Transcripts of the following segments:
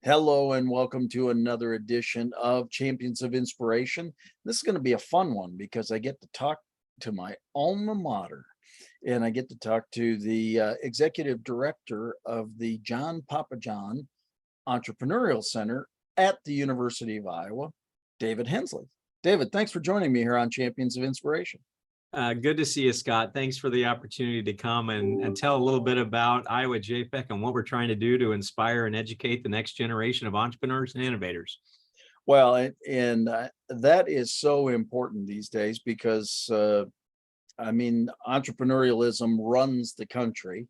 Hello and welcome to another edition of Champions of Inspiration. This is going to be a fun one because I get to talk to my alma mater and I get to talk to the executive director of the John Papajohn Entrepreneurial Center at the University of Iowa, David Hensley. David, thanks for joining me here on Champions of Inspiration. Good to see you, Scott. Thanks for the opportunity to come and tell a little bit about Iowa JPEC and what we're trying to do to inspire and educate the next generation of entrepreneurs and innovators. Well, and that is so important these days because, entrepreneurialism runs the country,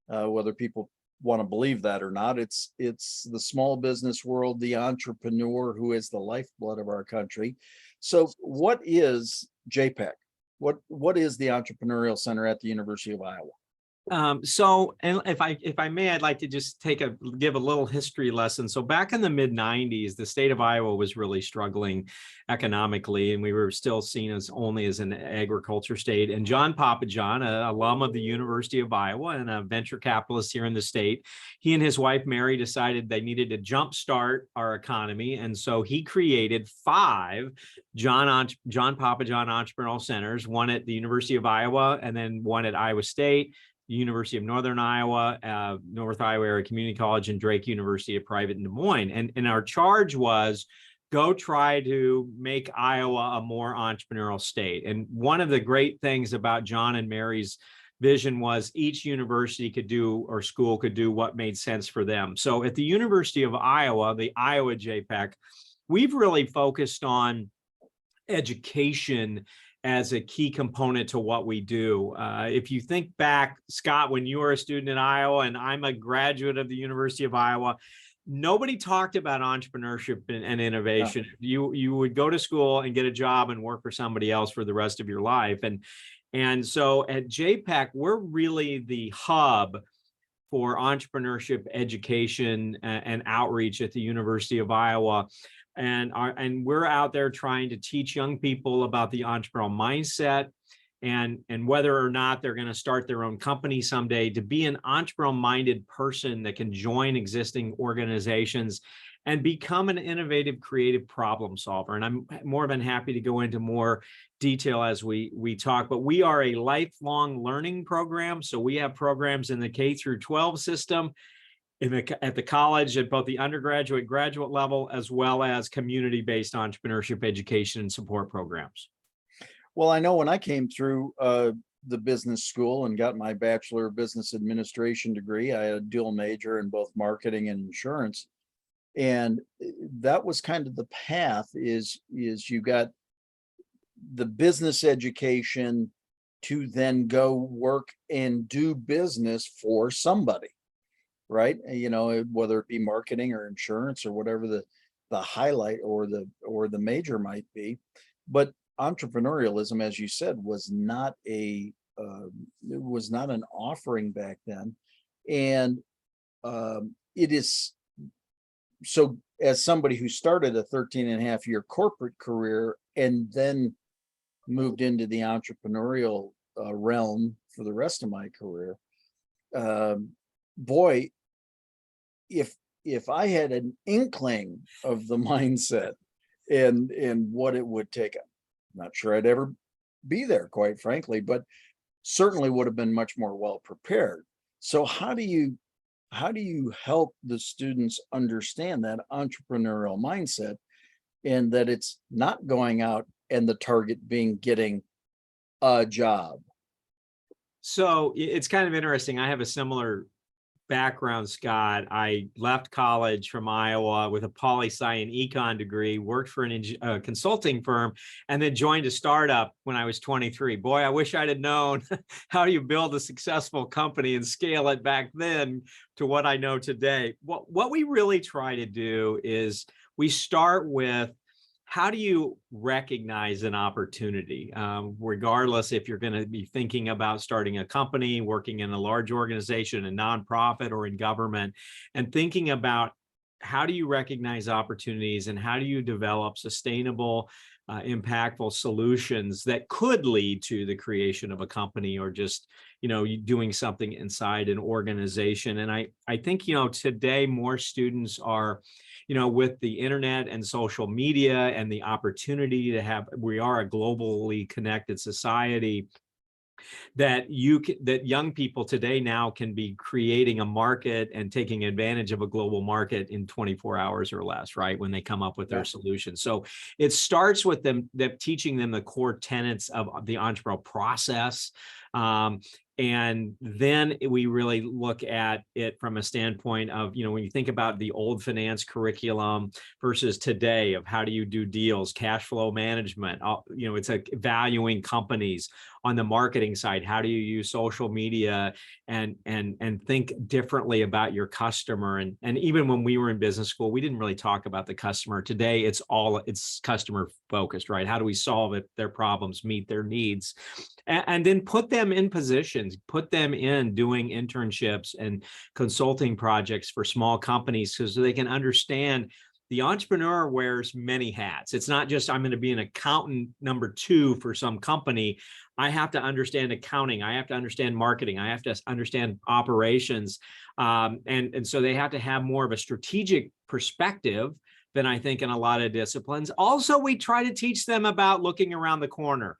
whether people want to believe that or not. It's the small business world, the entrepreneur who is the lifeblood of our country. So what is JPEC? What is the Entrepreneurial Center at the University of Iowa? And if I may, I'd like to just give a little history lesson. So back in the mid 90s, the state of Iowa was really struggling economically, and we were still seen as only as an agriculture state. And John Papajohn, an alum of the University of Iowa and a venture capitalist here in the state, he and his wife Mary decided they needed to jumpstart our economy, and so he created 5 John Papajohn Entrepreneurial Centers, one at the University of Iowa, and then one at Iowa State, University of Northern Iowa, North Iowa Area Community College, and Drake University, a private in Des Moines. And our charge was go try to make Iowa a more entrepreneurial state. And one of the great things about John and Mary's vision was each university could do, or school could do, what made sense for them. So at the University of Iowa, the Iowa JPEC, we've really focused on education as a key component to what we do. If you think back, Scott, when you were a student in Iowa and I'm a graduate of the University of Iowa, nobody talked about entrepreneurship and innovation. Yeah. You would go to school and get a job and work for somebody else for the rest of your life. And so at JPEC, we're really the hub for entrepreneurship education and outreach at the University of Iowa. And we're out there trying to teach young people about the entrepreneurial mindset and whether or not they're going to start their own company someday, to be an entrepreneurial minded person that can join existing organizations and become an innovative, creative problem solver. And I'm more than happy to go into more detail as we talk, but we are a lifelong learning program. So we have programs in the K through 12 system, at the college, at both the undergraduate, graduate level, as well as community-based entrepreneurship education and support programs. Well, I know when I came through the business school and got my Bachelor of Business Administration degree, I had a dual major in both marketing and insurance. And that was kind of the path is you got the business education to then go work and do business for somebody. Right. You know, whether it be marketing or insurance or whatever the highlight or the major might be. But entrepreneurialism, as you said, was not an offering back then. And it is so, as somebody who started a 13.5-year corporate career and then moved into the entrepreneurial realm for the rest of my career, boy, if I had an inkling of the mindset and what it would take, I'm not sure I'd ever be there, quite frankly, but certainly would have been much more well prepared. So how do you help the students understand that entrepreneurial mindset, and that it's not going out and the target being getting a job? So it's kind of interesting. I have a similar background, Scott. I left college from Iowa with a poli-sci and econ degree, worked for a consulting firm, and then joined a startup when I was 23. Boy, I wish I'd have known how do you build a successful company and scale it back then to what I know today. What we really try to do is we start with, how do you recognize an opportunity, regardless if you're going to be thinking about starting a company, working in a large organization, a nonprofit, or in government, and thinking about how do you recognize opportunities and how do you develop sustainable, impactful solutions that could lead to the creation of a company or just doing something inside an organization. And I think, today more students are, with the internet and social media and the opportunity we are a globally connected society, that young people today now can be creating a market and taking advantage of a global market in 24 hours or less, right? When they come up with their solutions. So it starts with them teaching them the core tenets of the entrepreneurial process. And then we really look at it from a standpoint of, when you think about the old finance curriculum versus today, of how do you do deals, cash flow management, it's valuing companies. On the marketing side, how do you use social media and think differently about your customer? And even when we were in business school, we didn't really talk about the customer. Today, it's customer focused, right? How do we solve their problems, meet their needs, and then put them in positions, put them in doing internships and consulting projects for small companies, so they can understand the entrepreneur wears many hats. It's not just, I'm going to be an accountant number 2 for some company. I have to understand accounting. I have to understand marketing. I have to understand operations. And so they have to have more of a strategic perspective than I think in a lot of disciplines. Also, we try to teach them about looking around the corner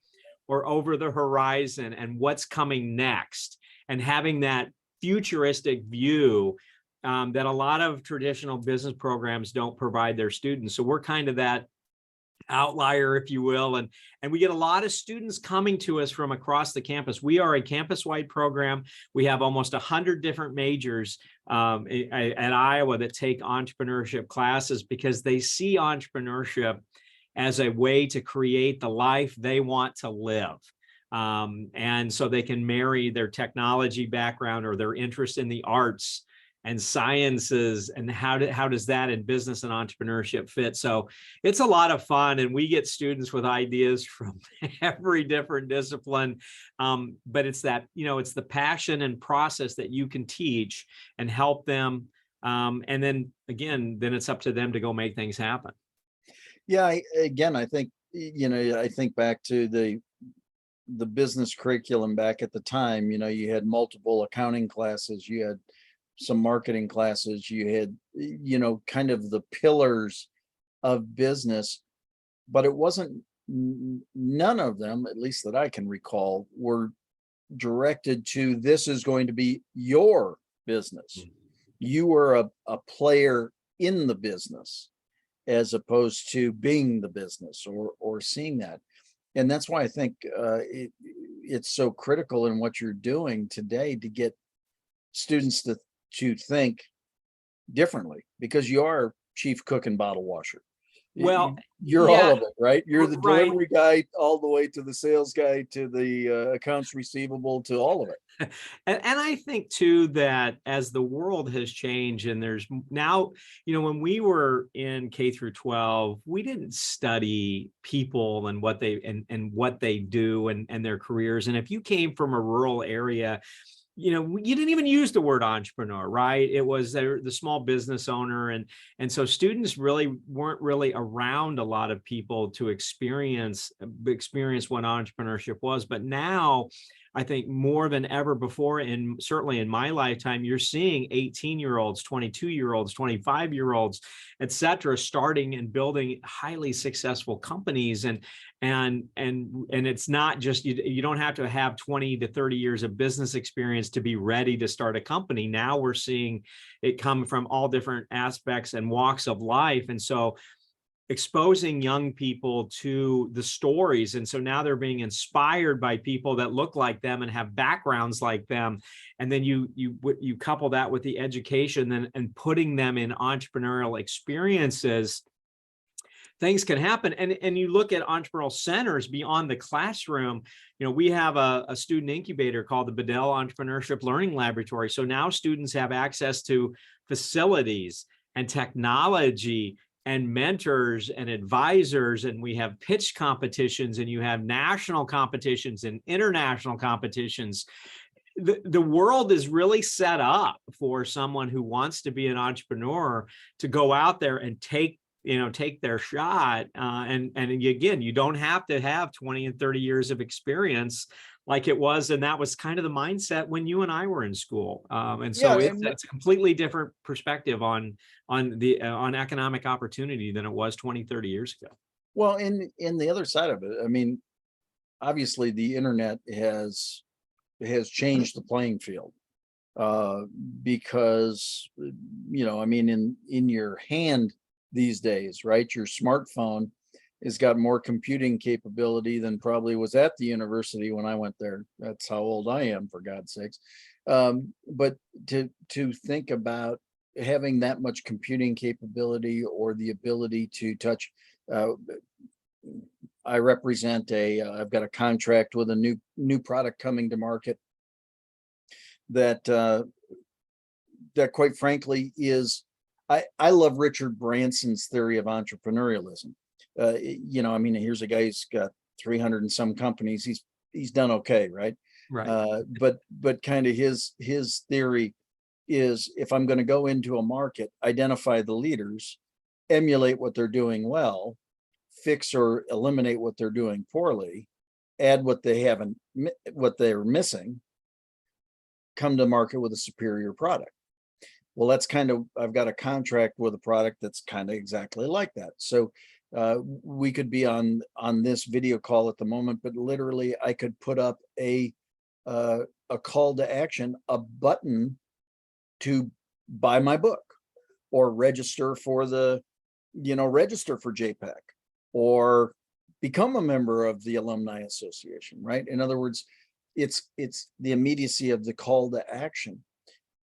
or over the horizon and what's coming next, and having that futuristic view that a lot of traditional business programs don't provide their students. So we're kind of that outlier, if you will, and we get a lot of students coming to us from across the campus. We are a campus-wide program. We have almost 100 different majors at Iowa that take entrepreneurship classes, because they see entrepreneurship as a way to create the life they want to live. And so they can marry their technology background or their interest in the arts and sciences, and how does that in business and entrepreneurship fit? So it's a lot of fun, and we get students with ideas from every different discipline. But it's that, it's the passion and process that you can teach and help them. And then again, it's up to them to go make things happen. Yeah, I think, I think back to the business curriculum back at the time. You had multiple accounting classes, you had some marketing classes, you had, kind of the pillars of business, but it wasn't, none of them, at least that I can recall, were directed to, this is going to be your business. You were a player in the business, as opposed to being the business or seeing that. And that's why I think it's so critical in what you're doing today to get students to think differently, because you are chief cook and bottle washer. Well, you're all of it, right? You're the right. delivery guy all the way to the sales guy to the accounts receivable, to all of it. And I think too that as the world has changed, and there's now, when we were in K through 12, we didn't study people and what they and what they do and their careers. And if you came from a rural area, you didn't even use the word entrepreneur, right? It was the small business owner. And so students really weren't really around a lot of people to experience what entrepreneurship was. But now, I think more than ever before, and certainly in my lifetime, you're seeing 18-year-olds, 22-year-olds, 25-year-olds, et cetera, starting and building highly successful companies. And it's not just, you don't have to have 20 to 30 years of business experience to be ready to start a company. Now we're seeing it come from all different aspects and walks of life. And so exposing young people to the stories. And so now they're being inspired by people that look like them and have backgrounds like them. And then you couple that with the education and putting them in entrepreneurial experiences, things can happen. And you look at entrepreneurial centers beyond the classroom. We have a student incubator called the Bedell Entrepreneurship Learning Laboratory. So now students have access to facilities and technology and mentors and advisors, and we have pitch competitions, and you have national competitions and international competitions. The world is really set up for someone who wants to be an entrepreneur to go out there and take their shot. And again, you don't have to have 20 and 30 years of experience like it was, and that was kind of the mindset when you and I were in school. And Yeah, so and it's a completely different perspective on economic opportunity than it was 20, 30 years ago. well, in the other side of it, I mean, obviously the internet has changed the playing field, uh, because I mean, in your hand these days, right? Your smartphone has got more computing capability than probably was at the university when I went there. That's how old I am, for God's sakes. But to think about having that much computing capability or the ability to touch, uh, I represent I've got a contract with a new product coming to market that that quite frankly is, I love Richard Branson's theory of entrepreneurialism. I mean, here's a guy who's got 300 and some companies. He's done okay, right? Right. But kind of his theory is, if I'm going to go into a market, identify the leaders, emulate what they're doing well, fix or eliminate what they're doing poorly, add what they're missing, come to market with a superior product. Well, that's kind of, I've got a contract with a product that's kind of exactly like that. So we could be on this video call at the moment, but literally I could put up a call to action, a button to buy my book, or register for register for JPEC, or become a member of the Alumni Association, right? In other words, it's the immediacy of the call to action.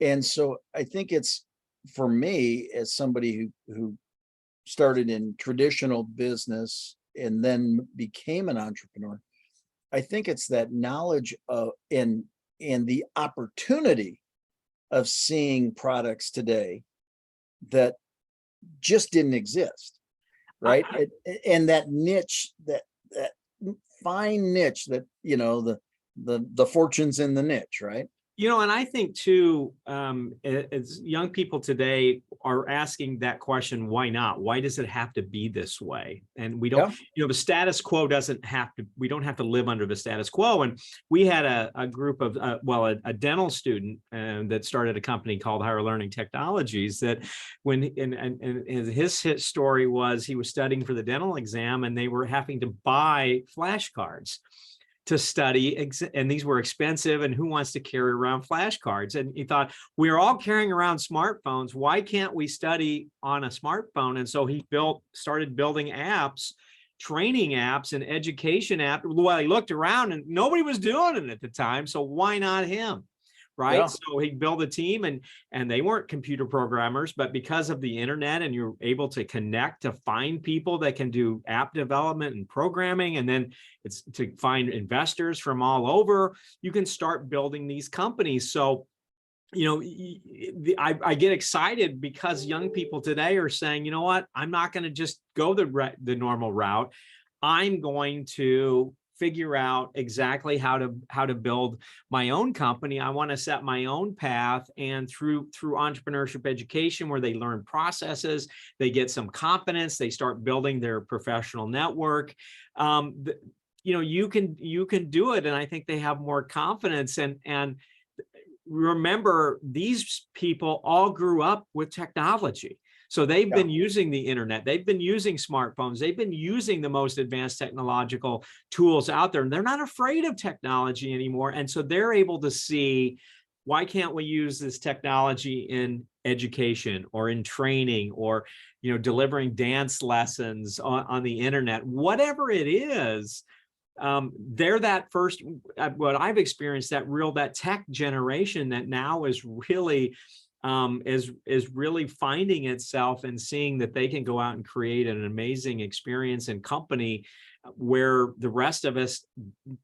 And so I think it's, for me, as somebody who started in traditional business and then became an entrepreneur, I think it's that knowledge of and the opportunity of seeing products today that just didn't exist, right? And that niche, that fine niche, that the fortunes in the niche, right? And I think too, as young people today are asking that question, why not? Why does it have to be this way? And we don't, Yeah. the status quo doesn't have to, we don't have to live under the status quo. And we had a group of, a dental student that started a company called Higher Learning Technologies, that and his story was, he was studying for the dental exam and they were having to buy flashcards to study, and these were expensive, and who wants to carry around flashcards? And he thought, we're all carrying around smartphones, why can't we study on a smartphone? And so he started building apps, training apps and education apps. Well, he looked around and nobody was doing it at the time, so why not him? Right. Yeah. So he built a team, and they weren't computer programmers, but because of the internet, and you're able to connect to find people that can do app development and programming, and then it's to find investors from all over, you can start building these companies. So, I get excited because young people today are saying, you know what, I'm not going to just go the normal route. I'm going to figure out exactly how to build my own company. I want to set my own path, and through entrepreneurship education, where they learn processes, they get some confidence, they start building their professional network. You can do it, and I think they have more confidence. And remember, these people all grew up with technology. So they've been using the internet, they've been using smartphones, they've been using the most advanced technological tools out there, and they're not afraid of technology anymore. And so they're able to see, why can't we use this technology in education or in training, or delivering dance lessons on the internet, whatever it is. They're that first, what I've experienced, that tech generation that now is really really finding itself and seeing that they can go out and create an amazing experience and company, where the rest of us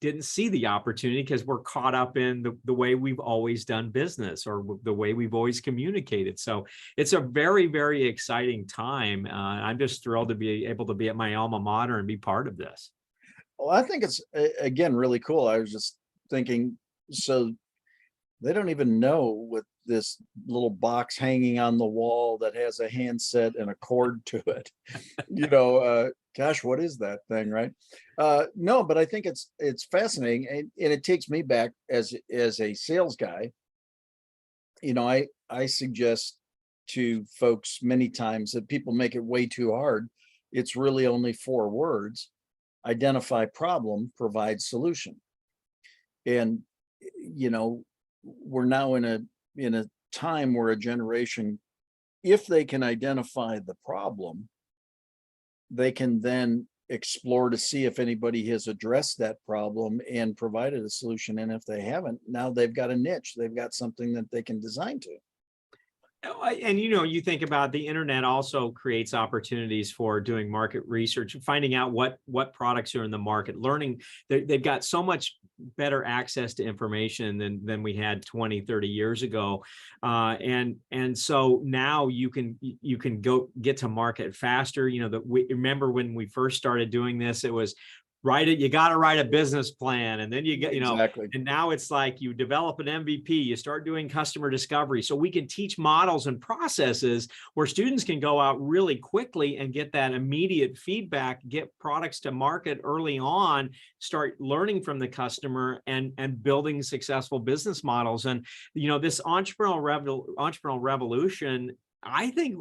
didn't see the opportunity because we're caught up in the way we've always done business, or the way we've always communicated. So it's a very, very exciting time. I'm just thrilled to be able to be at my alma mater and be part of this. Well, I think it's, again, really cool. I was just thinking, so they don't even know, with this little box hanging on the wall that has a handset and a cord to it, Gosh, what is that thing, right? No, but I think it's fascinating, and it takes me back as a sales guy. I suggest to folks many times that people make it way too hard. It's really only 4 words: identify problem, provide solution. And you know, we're now in a time where a generation, if they can identify the problem, they can then explore to see if anybody has addressed that problem and provided a solution. And if they haven't, now they've got a niche, they've got something that they can design to. And you think about the internet also creates opportunities for doing market research, finding out what products are in the market, learning. They've got so much better access to information than we had 20, 30 years ago. And so now you can go get to market faster. Remember when we first started doing this, it was you got to write a business plan, and then you get, Exactly. and now it's like you develop an MVP, you start doing customer discovery. So we can teach models and processes where students can go out really quickly and get that immediate feedback, get products to market early on, start learning from the customer and building successful business models. And, this entrepreneurial revolution, I think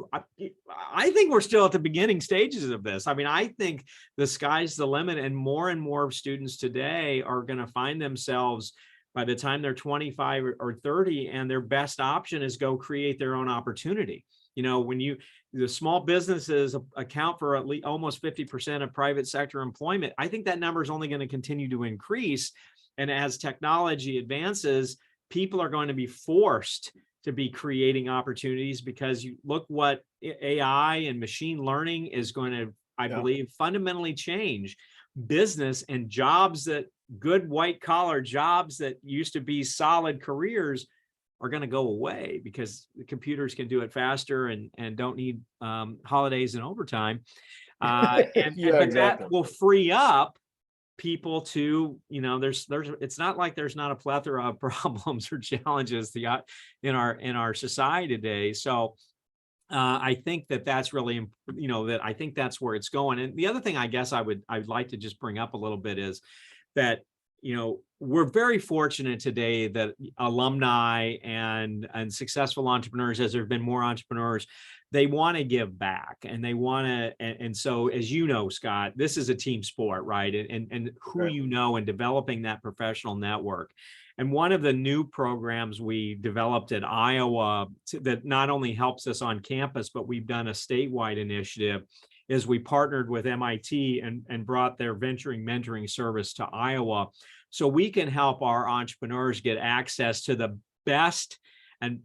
we're still at the beginning stages of this. I mean, I think the sky's the limit, and more students today are going to find themselves by the time they're 25 or 30, and their best option is go create their own opportunity. The small businesses account for at least almost 50% of private sector employment. I think that number is only going to continue to increase. And as technology advances, people are going to be forced to be creating opportunities, because you look what AI and machine learning is going to, I believe, fundamentally change business, and jobs, that good white collar jobs that used to be solid careers are going to go away because the computers can do it faster and don't need holidays and overtime. But Exactly. that will free up people to, it's not like there's not a plethora of problems or challenges in our society today. So I think that's really, that I think that's where it's going. And the other thing I guess I'd like to just bring up a little bit is that, we're very fortunate today that alumni and successful entrepreneurs, as there have been more entrepreneurs, they want to give back, and they want to, and so, as you know, Scott, this is a team sport, right? And who Right. and developing that professional network. And one of the new programs we developed at Iowa that not only helps us on campus, but we've done a statewide initiative, is we partnered with MIT and brought their venturing mentoring service to Iowa, so we can help our entrepreneurs get access to the best and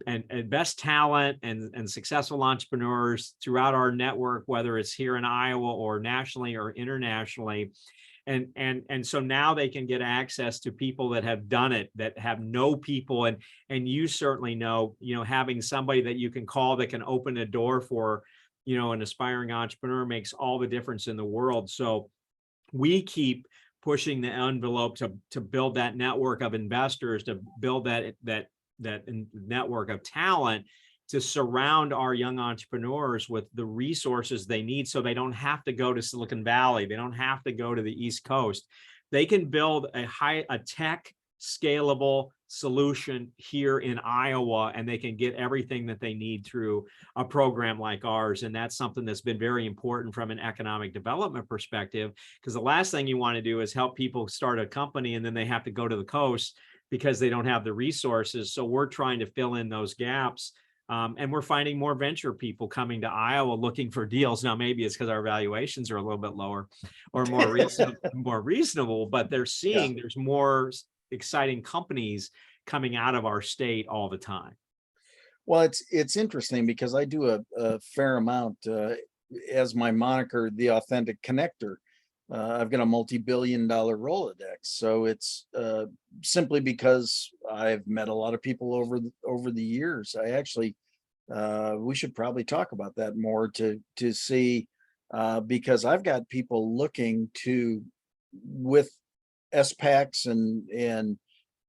best talent and successful entrepreneurs throughout our network, whether it's here in Iowa or nationally or internationally. And so now they can get access to people that have done it, that have know people, and you certainly know, having somebody that you can call that can open a door for, an aspiring entrepreneur makes all the difference in the world. So we keep pushing the envelope to build that network of investors, to build that network of talent, to surround our young entrepreneurs with the resources they need, so they don't have to go to Silicon Valley. They don't have to go to the East Coast. They can build a tech scalable solution here in Iowa, and they can get everything that they need through a program like ours. And that's something that's been very important from an economic development perspective, because the last thing you want to do is help people start a company and then they have to go to the coast because they don't have the resources. So we're trying to fill in those gaps. And we're finding more venture people coming to Iowa looking for deals. Now, maybe it's because our valuations are a little bit lower or more reasonable, but they're seeing there's more exciting companies coming out of our state all the time. Well, it's interesting because I do a fair amount as my moniker, the authentic connector. I've got a multi-billion-dollar Rolodex, so it's simply because I've met a lot of people over the years. I actually, we should probably talk about that more to see, because I've got people looking to, with SPACs, and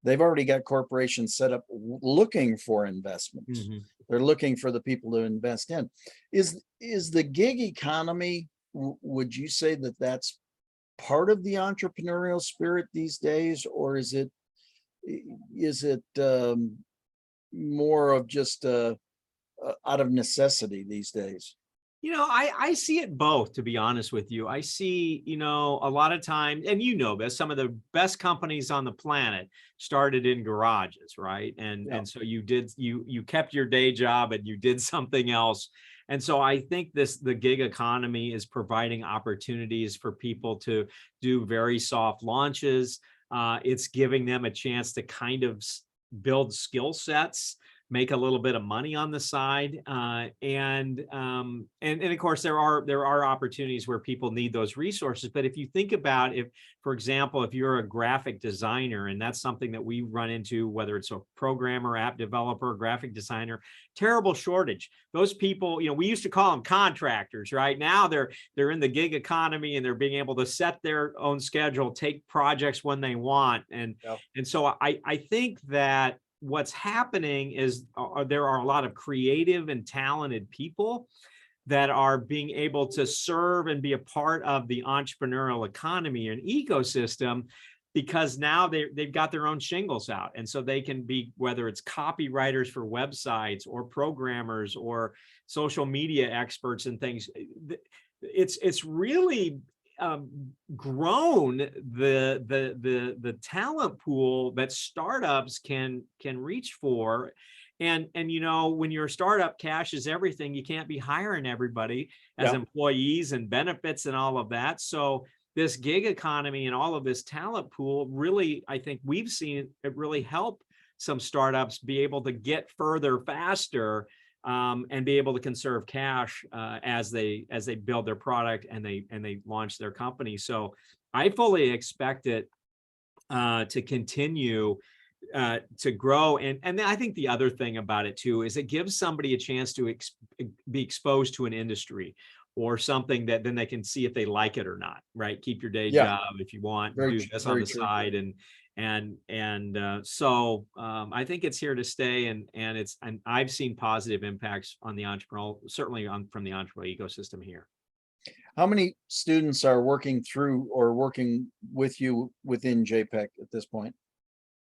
they've already got corporations set up looking for investments. Mm-hmm. They're looking for the people to invest in. Is the gig economy would you say that that's part of the entrepreneurial spirit these days, or is it more of just out of necessity these days? I see it both, to be honest with you. I see, a lot of time, and this, some of the best companies on the planet started in garages, right? Yeah. And so you kept your day job and you did something else. And so I think the gig economy is providing opportunities for people to do very soft launches. It's giving them a chance to kind of build skill sets, make a little bit of money on the side, and of course there are opportunities where people need those resources. But if you think about, if, for example, if you're a graphic designer, and that's something that we run into, whether it's a programmer, app developer, graphic designer, terrible shortage. Those people, we used to call them contractors, right? Now they're in the gig economy and they're being able to set their own schedule, take projects when they want, and so I think that what's happening is there are a lot of creative and talented people that are being able to serve and be a part of the entrepreneurial economy and ecosystem, because now they've got their own shingles out. And so they can be, whether it's copywriters for websites or programmers or social media experts and things. It's really grown the talent pool that startups can reach for. And when you're a startup, cash is everything. You can't be hiring everybody as employees and benefits and all of that. So this gig economy and all of this talent pool, really, I think we've seen it really help some startups be able to get further faster, and be able to conserve cash as they build their product and they launch their company. So I fully expect it to continue to grow. And then I think the other thing about it too is it gives somebody a chance to be exposed to an industry or something that then they can see if they like it or not, right? Keep your day job if you want, do this on the side. So I think it's here to stay, and I've seen positive impacts on the entrepreneurial, certainly from the entrepreneurial ecosystem here. How many students are working through or working with you within JPEC at this point?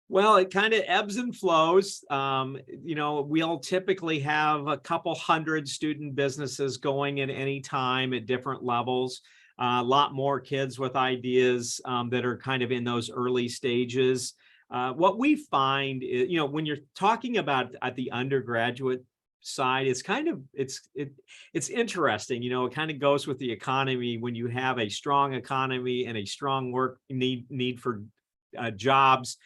Well, it kind of ebbs and flows. We'll typically have a couple hundred student businesses going at any time at different levels. A lot more kids with ideas that are kind of in those early stages. What we find is, when you're talking about at the undergraduate side, it's kind of it's interesting. It kind of goes with the economy. When you have a strong economy and a strong work need for jobs,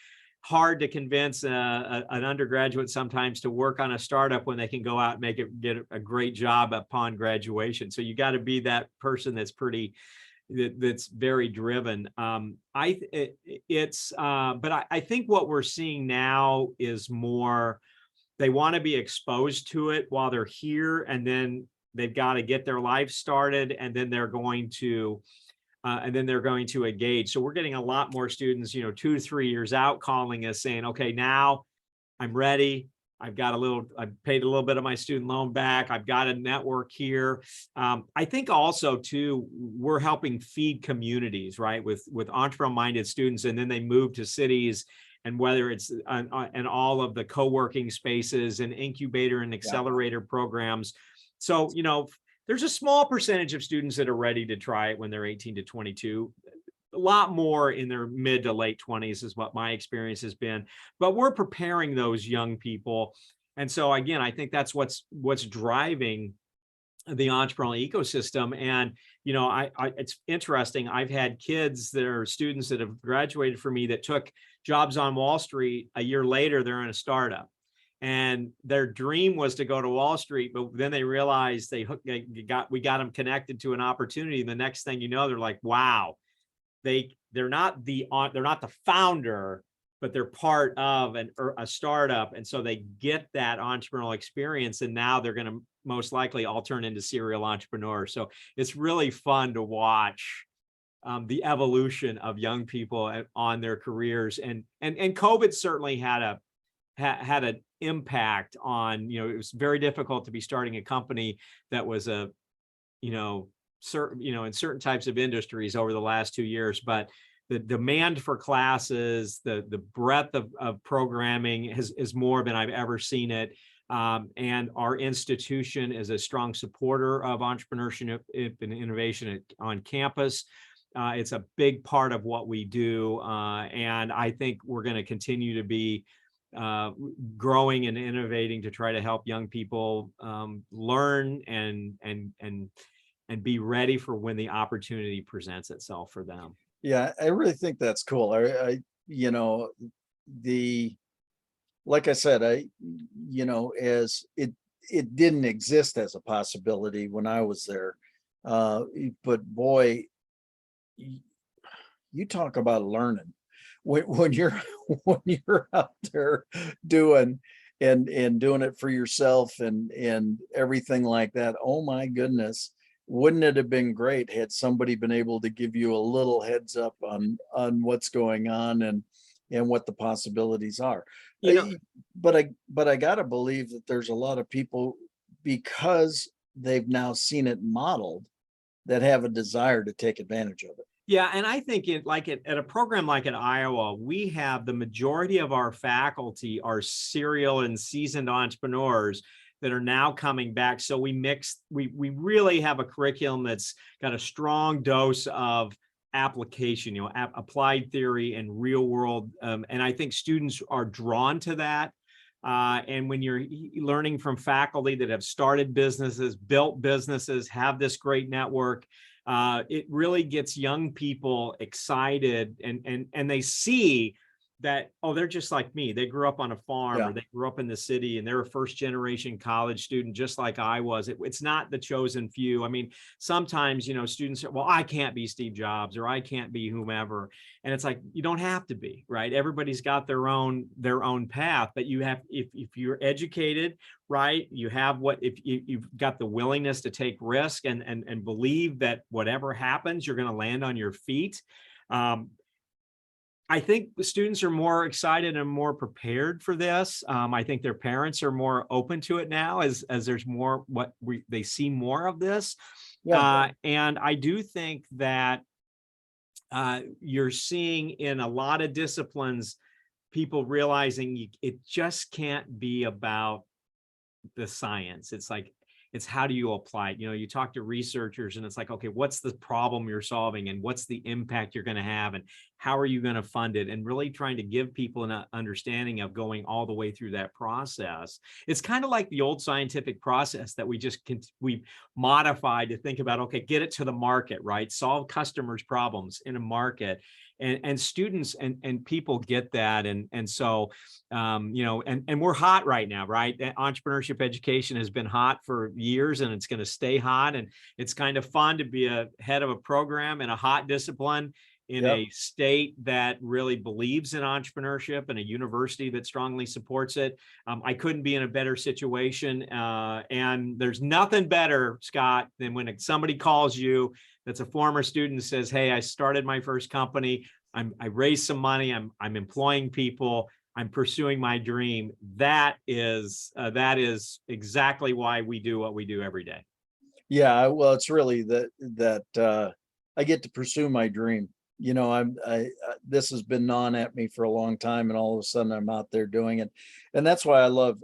hard to convince an undergraduate sometimes to work on a startup when they can go out and get a great job upon graduation. So you got to be that person that's very driven. But I think what we're seeing now is more, they want to be exposed to it while they're here, and then they've got to get their life started, and then they're going to engage. So we're getting a lot more students, 2 to 3 years out, calling us saying, okay, now I'm ready. I've paid a little bit of my student loan back. I've got a network here. I think also too, we're helping feed communities, right? With entrepreneurial minded students, and then they move to cities, and whether it's and all of the co-working spaces and incubator and accelerator programs. So, there's a small percentage of students that are ready to try it when they're 18 to 22. A lot more in their mid to late 20s is what my experience has been. But we're preparing those young people. And so again, I think that's what's driving the entrepreneurial ecosystem. And it's interesting. I've had kids that are students that have graduated from me that took jobs on Wall Street. A year later, they're in a startup. And their dream was to go to Wall Street, but then they realized we got them connected to an opportunity. And the next thing you know, they're like, wow, they're not the founder, but they're part of a startup. And so they get that entrepreneurial experience, and now they're going to most likely all turn into serial entrepreneurs. So it's really fun to watch the evolution of young people on their careers. And COVID certainly had an impact on, it was very difficult to be starting a company that was certain, in certain types of industries over the last 2 years, but the demand for classes, the breadth of programming is more than I've ever seen it. And our institution is a strong supporter of entrepreneurship and innovation on campus. It's a big part of what we do. And I think we're going to continue to be growing and innovating to try to help young people learn and be ready for when the opportunity presents itself for them. Yeah, I really think that's cool. You know, like I said, as it didn't exist as a possibility when I was there. But boy, you talk about learning when you're when you're out there doing and doing it for yourself and everything like that. Oh my goodness. Wouldn't it have been great had somebody been able to give you a little heads up on what's going on and what the possibilities are? You know, But I gotta believe that there's a lot of people, because they've now seen it modeled, that have a desire to take advantage of it. yeah, and I think at a program like at Iowa, we have the majority of our faculty are serial and seasoned entrepreneurs that are now coming back. So we really have a curriculum that's got a strong dose of application, applied theory and real world. And I think students are drawn to that. And when you're learning from faculty that have started businesses, built businesses, have this great network, it really gets young people excited and they see that, oh, they're just like me. They grew up on a farm, Yeah. or they grew up in the city, and they're a first generation college student, just like I was. It's not the chosen few. I mean, sometimes, students say, well, I can't be Steve Jobs, or I can't be whomever. And it's like, you don't have to be, right? Everybody's got their own path, but you have, if you're educated, right, you have if you've got the willingness to take risk and believe that whatever happens, you're going to land on your feet. I think the students are more excited and more prepared for this. I think their parents are more open to it now as there's more they see more of this. Yeah. And I do think that you're seeing in a lot of disciplines, people realizing it just can't be about the science. It's how do you apply it? You talk to researchers and it's like, okay, what's the problem you're solving and what's the impact you're going to have and how are you going to fund it? And really trying to give people an understanding of going all the way through that process. It's kind of like the old scientific process that we modified to think about, okay, get it to the market, right? Solve customers' problems in a market. And students and people get that. And so, and we're hot right now, right? Entrepreneurship education has been hot for years and it's going to stay hot. And it's kind of fun to be a head of a program in a hot discipline in Yep. a state that really believes in entrepreneurship and a university that strongly supports it. I couldn't be in a better situation. And there's nothing better, Scott, than when somebody calls you that's a former student and says, hey, I started my first company. I raised some money. I'm employing people. I'm pursuing my dream. That is exactly why we do what we do every day. Yeah, well, it's really that I get to pursue my dream. This has been gnawing at me for a long time, and all of a sudden I'm out there doing it, and that's why I love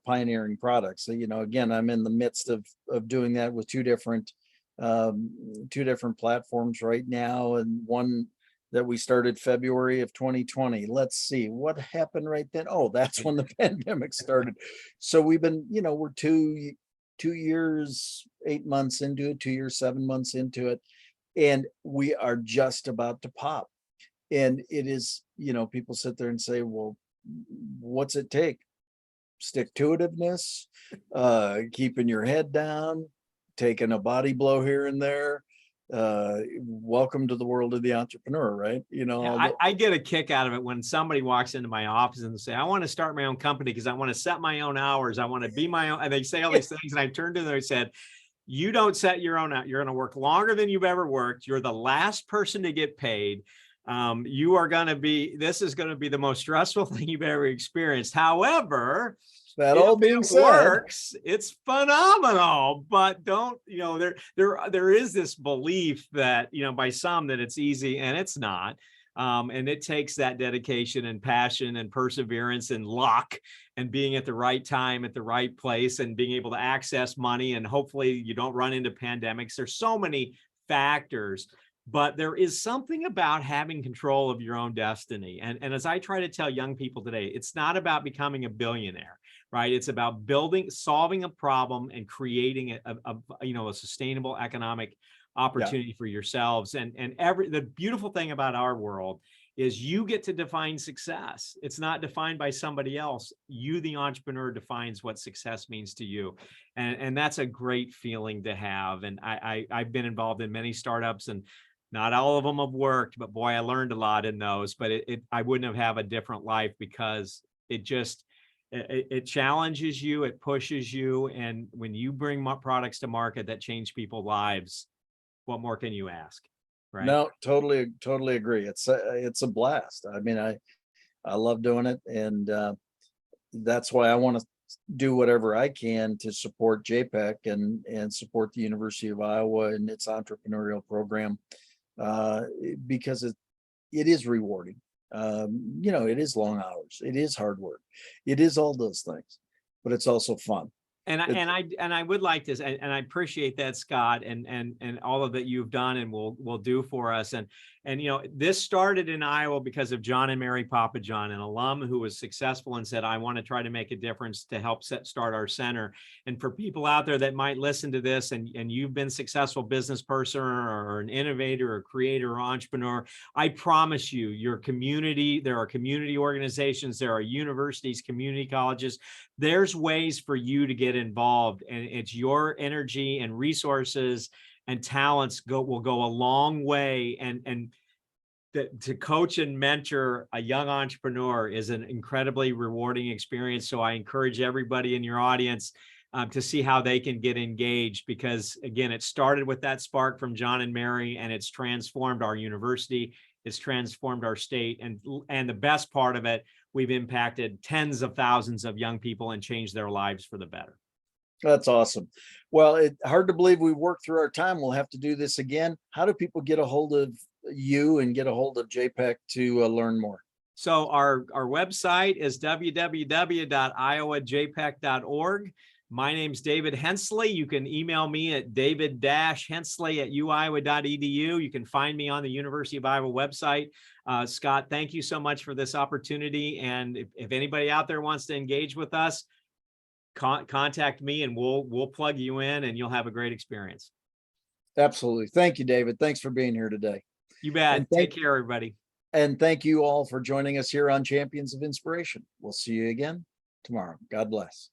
pioneering products. So, again, I'm in the midst of doing that with two different platforms right now, and one that we started February of 2020. Let's see what happened right then. Oh, that's when the pandemic started. So we've been, we're 2 years, 8 months into it, 2 years, 7 months into it. And we are just about to pop. And it is, people sit there and say, well, what's it take? Stick-to-itiveness, keeping your head down, taking a body blow here and there. Welcome to the world of the entrepreneur, right? Yeah, I get a kick out of it when somebody walks into my office and say, I want to start my own company because I want to set my own hours. I want to be my own. And they say all these things. And I turned to them and said, you don't set your own out. You're going to work longer than you've ever worked. You're the last person to get paid. this is going to be the most stressful thing you've ever experienced. However, That all if being it said, works, it's phenomenal. But don't, there is this belief that, by some that it's easy, and it's not. And it takes that dedication and passion and perseverance and luck and being at the right time at the right place and being able to access money, and hopefully you don't run into pandemics. There's so many factors, but there is something about having control of your own destiny. And as I try to tell young people today, it's not about becoming a billionaire, right? It's about solving a problem and creating a sustainable economic opportunity for yourselves. And the beautiful thing about our world is you get to define success. It's not defined by somebody else. You, the entrepreneur, defines what success means to you. And that's a great feeling to have. And I've been involved in many startups, and not all of them have worked, but boy, I learned a lot in those. But I wouldn't have a different life, because it challenges you, it pushes you. And when you bring products to market that change people's lives, what more can you ask? Right? No, totally agree. It's a blast. I mean, I love doing it, and that's why I want to do whatever I can to support JPEC and support the University of Iowa and its entrepreneurial program, because it is rewarding. It is long hours, it is hard work, it is all those things, but it's also fun. And I would like this, and I appreciate that, Scott, and all of that you've done and will do for us. And this started in Iowa because of John and Mary Papajohn, an alum who was successful and said, I want to try to make a difference to help start our center. And for people out there that might listen to this, and you've been a successful business person or an innovator or creator or entrepreneur, I promise you, your community, there are community organizations, there are universities, community colleges, there's ways for you to get involved, and it's your energy and resources and talents will go a long way. And to coach and mentor a young entrepreneur is an incredibly rewarding experience. So I encourage everybody in your audience to see how they can get engaged, because again, it started with that spark from John and Mary, and it's transformed our university, it's transformed our state, and the best part of it, we've impacted tens of thousands of young people and changed their lives for the better. That's awesome. Well, it's hard to believe we worked through our time. We'll have to do this again. How do people get a hold of you and get a hold of JPEC to learn more? So our website is www.iowajpec.org. My name's David Hensley. You can email me at david-hensley@uiowa.edu. You can find me on the University of Iowa website. Scott, thank you so much for this opportunity. And if anybody out there wants to engage with us, contact me and we'll plug you in, and you'll have a great experience. Absolutely. Thank you, David. Thanks for being here today. You bet. Take care, everybody. And thank you all for joining us here on Champions of Inspiration. We'll see you again tomorrow. God bless.